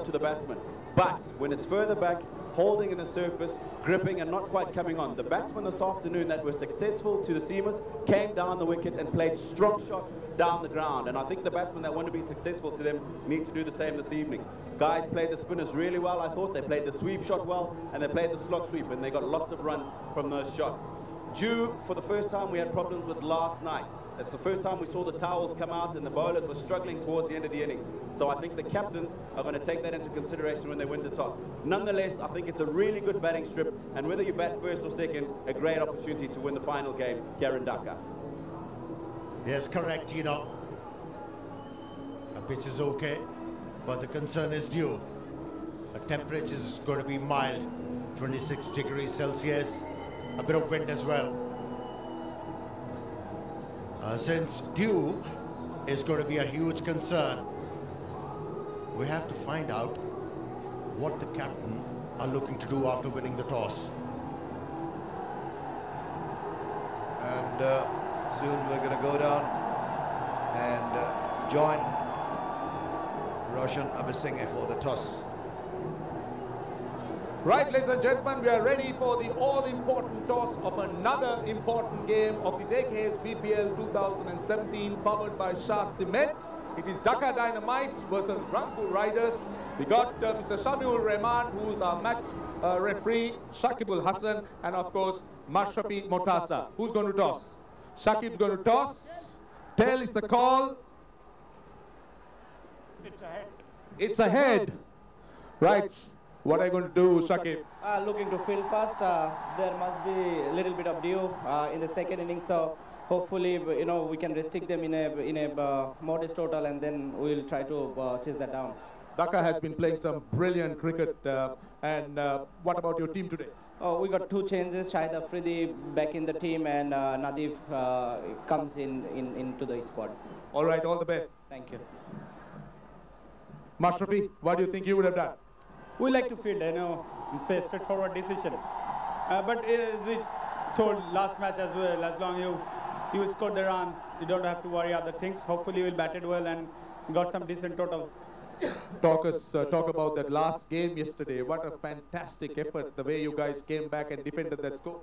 to the batsman. But when it's further back, holding in the surface, gripping and not quite coming on. The batsmen this afternoon that were successful to the seamers came down the wicket and played strong shots down the ground. And I think the batsmen that want to be successful to them need to do the same this evening. Guys played the spinners really well, I thought. They played the sweep shot well, and they played the slot sweep, and they got lots of runs from those shots. Dew, for the first time we had problems with last night. It's the first time we saw the towels come out and the bowlers were struggling towards the end of the innings. So I think the captains are going to take that into consideration when they win the toss. Nonetheless, I think it's a really good batting strip, and whether you bat first or second, a great opportunity to win the final game here in Dhaka. Yes, correct, you know. The pitch is okay, but the concern is due. The temperature is going to be mild, 26 degrees Celsius, a bit of wind as well. Since dew is going to be a huge concern, we have to find out what the captain are looking to do after winning the toss. And soon we're going to go down and join Roshan Abhisinghe for the toss. Right, ladies and gentlemen, we are ready for the all-important toss of another important game of the JK's BPL 2017, powered by Shah Cement. It is Dhaka Dynamite versus Rangpur Riders. We got Mr. Shamiul Rahman, who is our match referee, Shakibul Hassan, and of course, Mashrafi Motasa. Who's going to toss? Shakib's going to toss. Tail is the call. It's ahead. It's ahead. Right. What are you going to do, Shakib? Looking to field first. There must be a little bit of dew in the second innings, so hopefully, you know, we can restrict them in a modest total, and then we'll try to chase that down. Dhaka has been playing some brilliant cricket, and what about your team today? Oh, we got two changes. Shahid Afridi back in the team, and Nadif comes into the squad. All right, all the best. Thank you. Mashrafi, what do you think you would have done? We like to field, you know, it's a straightforward decision. But as we told last match as well, as long you scored the runs, you don't have to worry other things. Hopefully you will bat it well and got some decent total. Talk about that last game yesterday. What a fantastic effort, the way you guys came back and defended that score.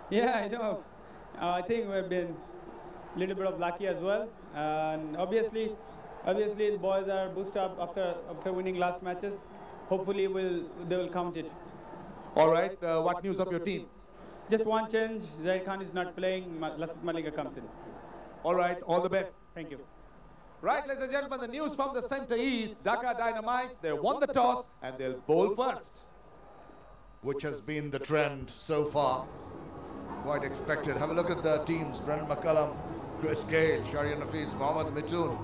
Yeah, I know. I think we've been a little bit of lucky as well. And obviously the boys are boosted up after winning last matches. Hopefully they will count it. All right, what news of your team? Just one change. Zaid Khan is not playing. Lasith Malika comes in. All right, all the best. Thank you. Right, ladies and gentlemen, the news from the center is Dhaka Dynamites. They won the toss and they'll bowl first. Which has been the trend so far. Quite expected. Have a look at the teams. Brennan McCullum, Chris Gale, Sharian Hafiz, Mohammad Mitoon,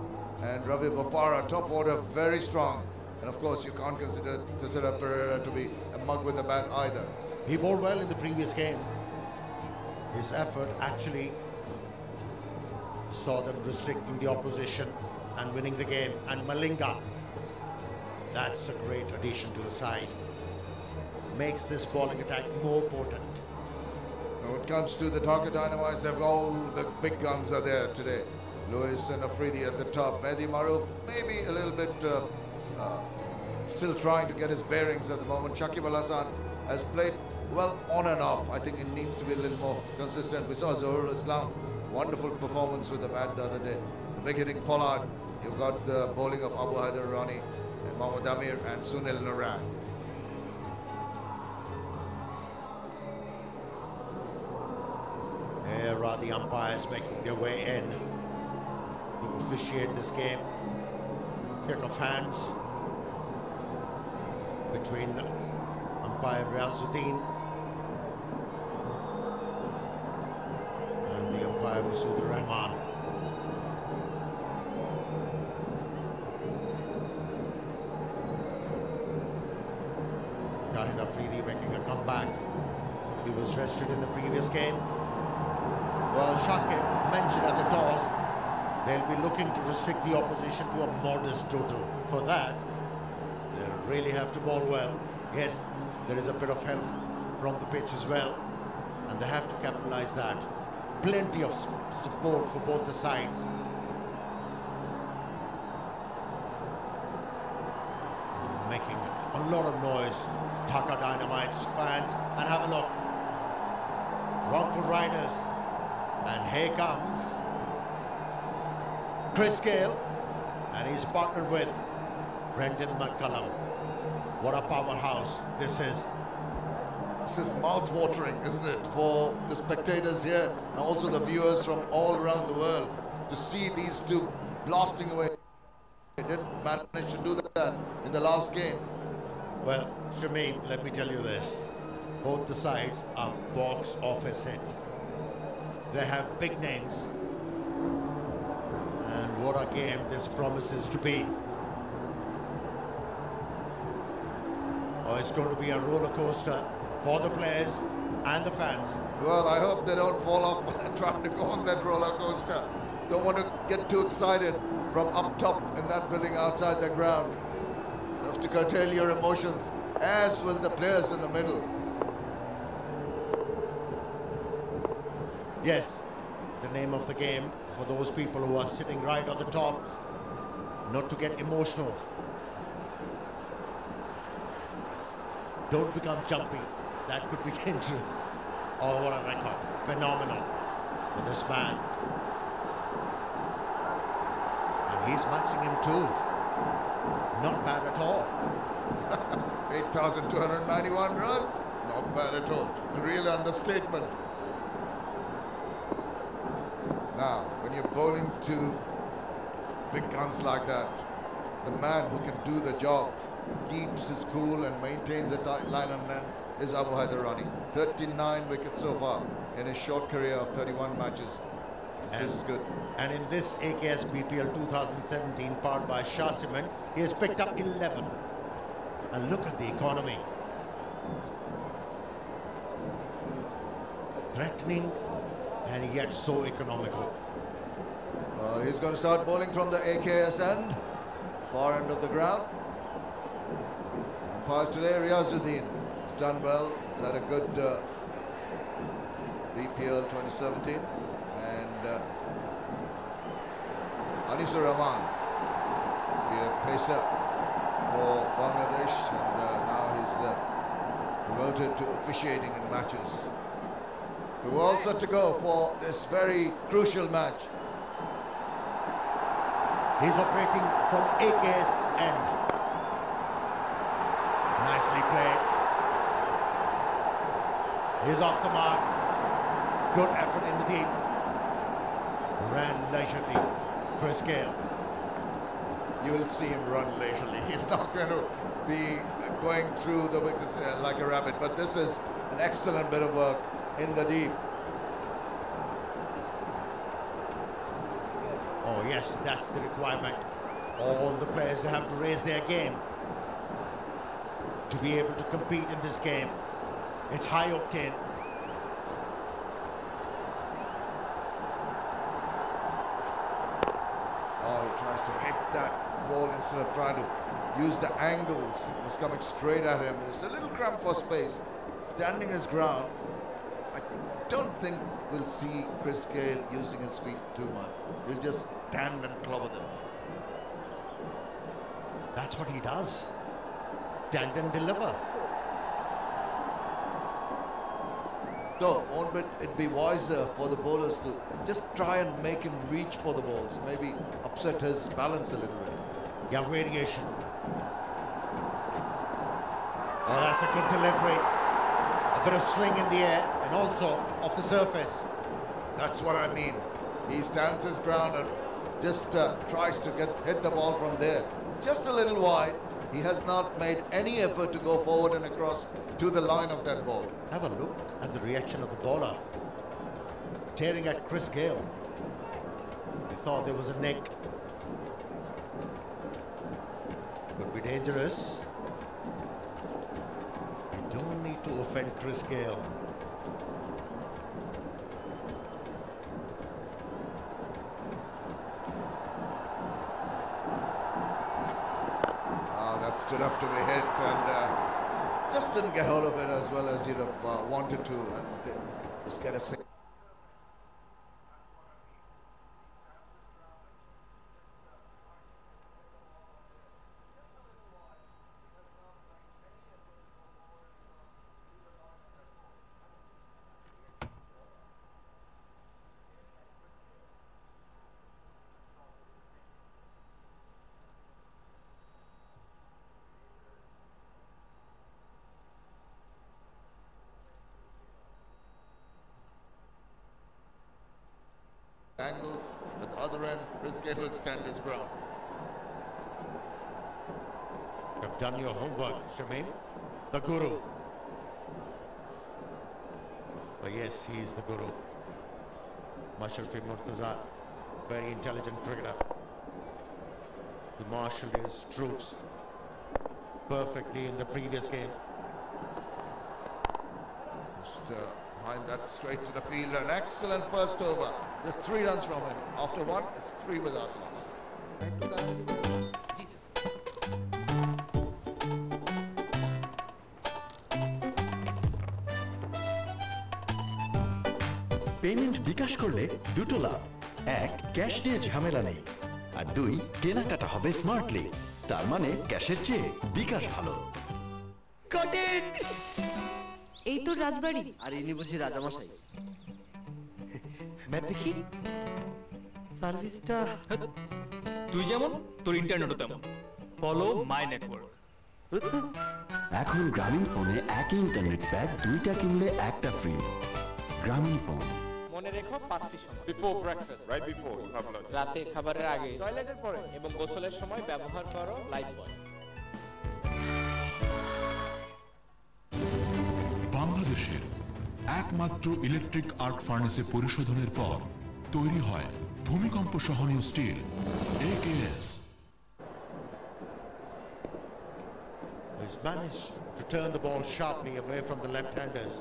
and Ravi Bopara. Top order, very strong. And of course, you can't consider Pereira to be a mug with a bat either. He bowled well in the previous game. His effort actually saw them restricting the opposition and winning the game. And Malinga, that's a great addition to the side. Makes this bowling attack more potent. When it comes to the Dhaka Dynamites, they've all the big guns are there today. Lewis and Afridi at the top. Mehdi Maroof maybe a little bit still trying to get his bearings at the moment. Shakib Al Hassan has played well on and off. I think it needs to be a little more consistent. We saw Zohar Islam, wonderful performance with the bat the other day. The big hitting Pollard. You've got the bowling of Abu Haider Rani and Mohammad Amir and Sunil Naran. Here are the umpires making their way in to officiate this game. Kick of hands between umpire Riazuddin and the umpire Masud Rahman. Shahid Afridi making a comeback. He was rested in the previous game. Well, Shakib mentioned at the toss, they'll be looking to restrict the opposition to a modest total. For that, they'll really have to bowl well. Yes, there is a bit of help from the pitch as well, and they have to capitalize that. Plenty of support for both the sides. Making a lot of noise. Dhaka Dynamite's fans, and have a look. Rangpur Riders, and here comes Chris Gale, and he's partnered with Brendan McCullum. What a powerhouse this is. This is mouth-watering, isn't it, for the spectators here and also the viewers from all around the world to see these two blasting away. They didn't manage to do that in the last game. Well, Shamim, let me tell you this. Both the sides are box office hits. They have big names. And what a game this promises to be. Oh, it's going to be a roller coaster for the players and the fans. Well, I hope they don't fall off trying to go on that roller coaster. Don't want to get too excited from up top in that building outside the ground. You have to curtail your emotions, as will the players in the middle. Yes, the name of the game for those people who are sitting right on the top, not to get emotional. Don't become jumpy. That could be dangerous. Oh, what a record. Phenomenal for this man. And he's matching him too. Not bad at all. 8,291 runs. Not bad at all. A real understatement. Now, when you're bowling to big guns like that, the man who can do the job, keeps his cool and maintains a tight line on men, is Abu Haidarani. 39 wickets so far in his short career of 31 matches. This is good. And in this AKS BPL 2017 powered by Shah Cement, he has picked up 11. And look at the economy. Threatening and yet so economical. He's going to start bowling from the AKS end, far end of the ground. Umpires today, Riazuddin. He's done well. He's had a good BPL 2017. And Anisur Rahman, be a pacer for Bangladesh, and now he's promoted to officiating in matches. We're all set to go for this very crucial match. He's operating from AKS end. Nicely played. He's off the mark. Good effort in the deep. Ran leisurely. Chris Gale. You will see him run leisurely. He's not going to be going through the wickets like a rabbit, but this is an excellent bit of work in the deep. Oh yes, that's the requirement. All the players, they have to raise their game to be able to compete in this game. It's high octane. Oh, he tries to hit that ball instead of trying to use the angles. It's coming straight at him. It's a little cramp for space. Standing his ground. I don't think we'll see Chris Gale using his feet too much. He'll just stand and clobber them. That's what he does. Stand and deliver. So, won't it be wiser for the bowlers to just try and make him reach for the balls, maybe upset his balance a little bit? Yeah, variation. Oh, that's a good delivery. A bit of swing in the air and also off the surface. That's what I mean. He stands his ground and just tries to hit the ball from there. Just a little wide. He has not made any effort to go forward and across to the line of that ball. Have a look at the reaction of the bowler. Staring at Chris Gale. He thought there was a neck. Could be dangerous. You don't need to offend Chris Gale. That stood up to be hit and just didn't get hold of it as well as you'd have wanted to, and just get a single. ends. At the other end, Chris Gayle will stand his ground. You've done your homework, Shamim. The guru. But yes, he is the guru. Mashrafi Murtaza, very intelligent cricketer. He marshaled his troops perfectly in the previous game. Just behind that, straight to the field. An excellent first over. Just 3 runs from him. After 1, it's 3 without loss. Payment বিকাশ করলে দুটো লাভ। 1, cash নিয়ে ঝামেলা নেই, আর 2, কেনাকাটা হবে smartly. তার মানে ক্যাশের চেয়ে বিকাশ ভালো। কটেন এই তো রাজবাড়ি। আর ইনি বুঝি রাজামশাই। ম্যাপ দেখি সার্ভিসটা। তুই যেমন তোর ইন্টারনেটও তেমন। Follow my network. এখন গ্রামীণ ফোনে একই ইন্টারনেট প্যাক 2টা কিনলে একটা ফ্রি। গ্রামীণ ফোন। মনে রেখো 5টি সময়। Before breakfast, right before you have lunch. রাতে খাবারের আগে, টয়লেটের পরে এবং গোসলের সময় ব্যবহার করো লাইফবয়। বাংলাদেশের একমাত্র ইলেকট্রিক আর্ক ফার্নেসে পরিশোধনের পর তৈরি হয় ভূমিকম্প সহনীয় still AKS। He's managed to turn the ball sharply away from the left-handers,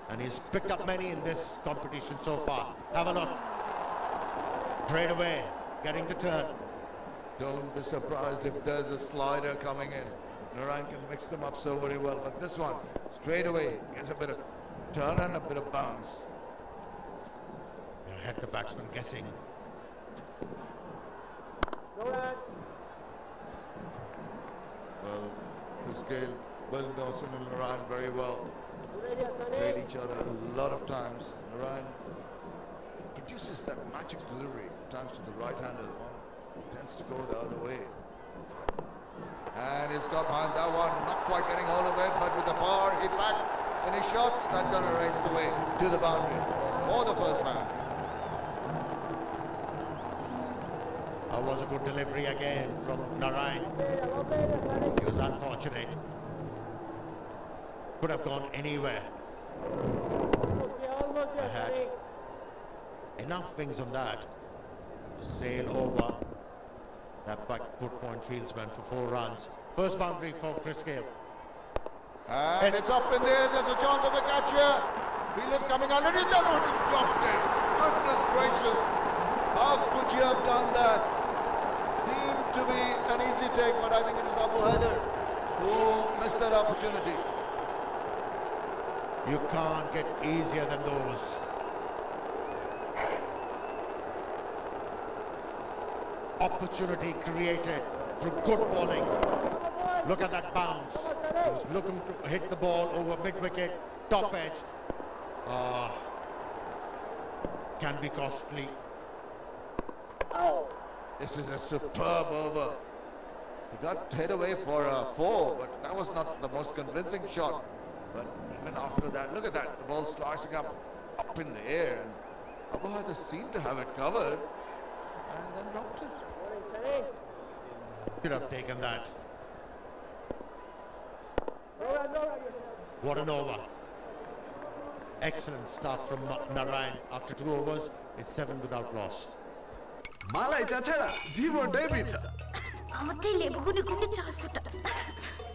and he's picked up many in this competition so far. Have a look. Straight away, getting the turn. Don't be surprised if there's a slider coming in. Narayan can mix them up so very well, but this one, straight away, gets a bit of turn and a bit of bounce. Had the batsman guessing. Well, Chris Gayle, Will Dawson and Narayan very well. Played each other a lot of times. Narayan produces that magic delivery, times to the right-hander. The one tends to go the other way. And he's got behind that one, not quite getting hold of it, but with the power he packs and he shots, that's going to race the way to the boundary for the first man. That was a good delivery again from Narayan. He was unfortunate. Could have gone anywhere. I had enough wings on that to sail over that back foot point fieldsman for 4 runs. First boundary for Chris Gayle. And it's up in there, there's a chance of a catch here. Fielder's coming underneath, that one is dropped it. Goodness gracious, how could you have done that? Seemed to be an easy take, but I think it was Abu Haider who missed that opportunity. You can't get easier than those. Opportunity created through good bowling. Look at that bounce. He was looking to hit the ball over mid-wicket, top edge. Can be costly. This is a superb over. He got head away for a 4, but that was not the most convincing shot. But even after that, look at that, the ball slicing up in the air. And Abu Haider seemed to have it covered and then dropped it. Could have taken that. What an over. Excellent start from Narayan. After 2 overs, it's 7 without loss. মালাই চাছাড়া জীবনটাই বৃথা। আমারটাই লেবুগুনি গুনে 4 ফুটা,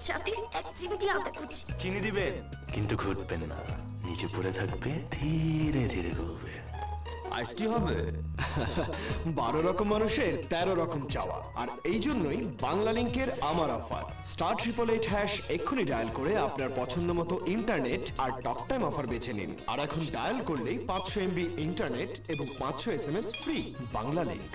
সাথে 1 চিমটি আদা কুচি। চিনি দিবেন কিন্তু ঘুরবেন না, নিচে পড়ে থাকবে, ধীরে ধীরে ঘুরবে। আইসটি হবে। 12 রকম মানুষের 13 রকম চাওয়া, আর এই জন্যই বাংলা লিংকের আমার অফার। *888# এক্ষুনি ডায়াল করে আপনার পছন্দ মতো ইন্টারনেট আর টক টাইম অফার বেছে নিন। আর এখন ডায়াল করলেই 500 MB ইন্টারনেট এবং 500 SMS free. Bangla link.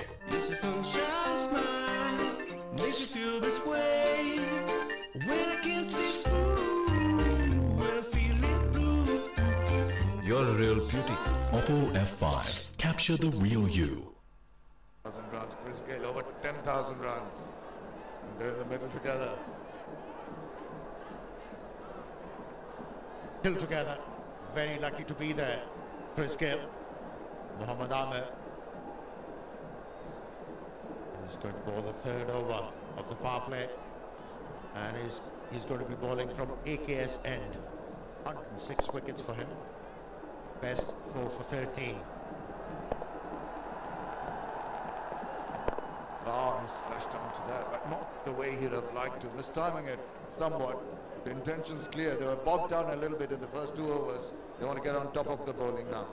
You're a real beauty. Oppo F5. Capture the real you. 1,000 runs, Chris Gayle over 10,000 runs. And they're in the middle together. Still together. Very lucky to be there. Chris Gayle, Mohammad Amir. He's going to bowl the third over of the power play, and he's going to be bowling from AKS end. 106 wickets for him. Best 4 for 13. He's flashed onto that, but not the way he'd have liked to. Mistiming it somewhat. The intention's clear. They were bogged down a little bit in the first 2 overs. They want to get on top of the bowling now.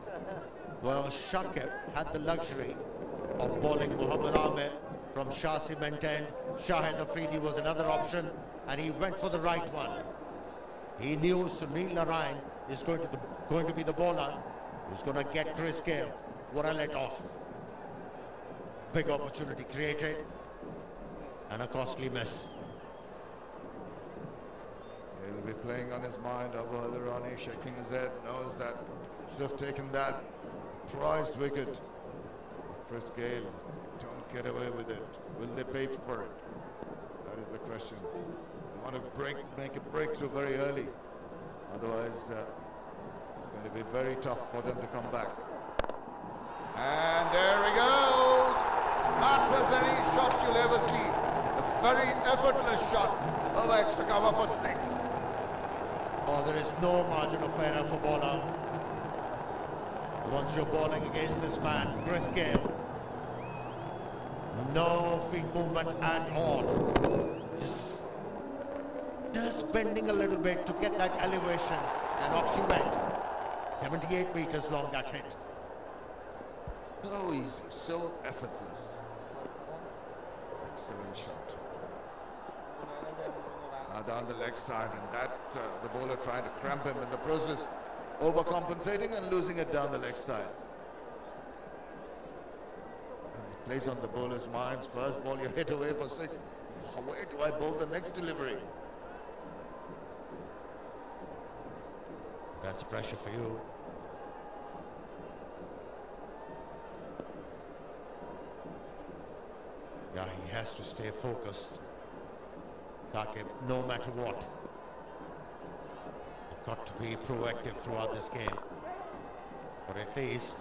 Well, Shakib had the luxury of bowling Muhammad Ahmed from Shah Cement end. Shahid Afridi was another option, and he went for the right one. He knew Sunil Narayan is going to be the bowler who's going to get Chris Gale. What a let off. Big opportunity created, and a costly miss. He'll be playing on his mind. Abu Hadarani shaking his head, knows that should have taken that prized wicket. Chris Gale don't get away with it. Will they pay for it? That is the question. They want to make a breakthrough very early. Otherwise, it's going to be very tough for them to come back. And there he goes. Not as any shot you'll ever see. A very effortless shot of extra cover for 6. Oh, there is no margin of error for bowler. Once you're bowling against this man, Chris Gale. No feet movement at all. Just bending a little bit to get that elevation, and off she went. 78 meters long, that hit. So easy, so effortless. Excellent shot. Now down the leg side, and that the bowler trying to cramp him in the process, overcompensating and losing it down the leg side. And it plays on the bowler's minds. First ball you hit away for 6. Where do I bowl the next delivery? That's pressure for you. Yeah, he has to stay focused. Takib, no matter what. You've got to be proactive throughout this game. But at least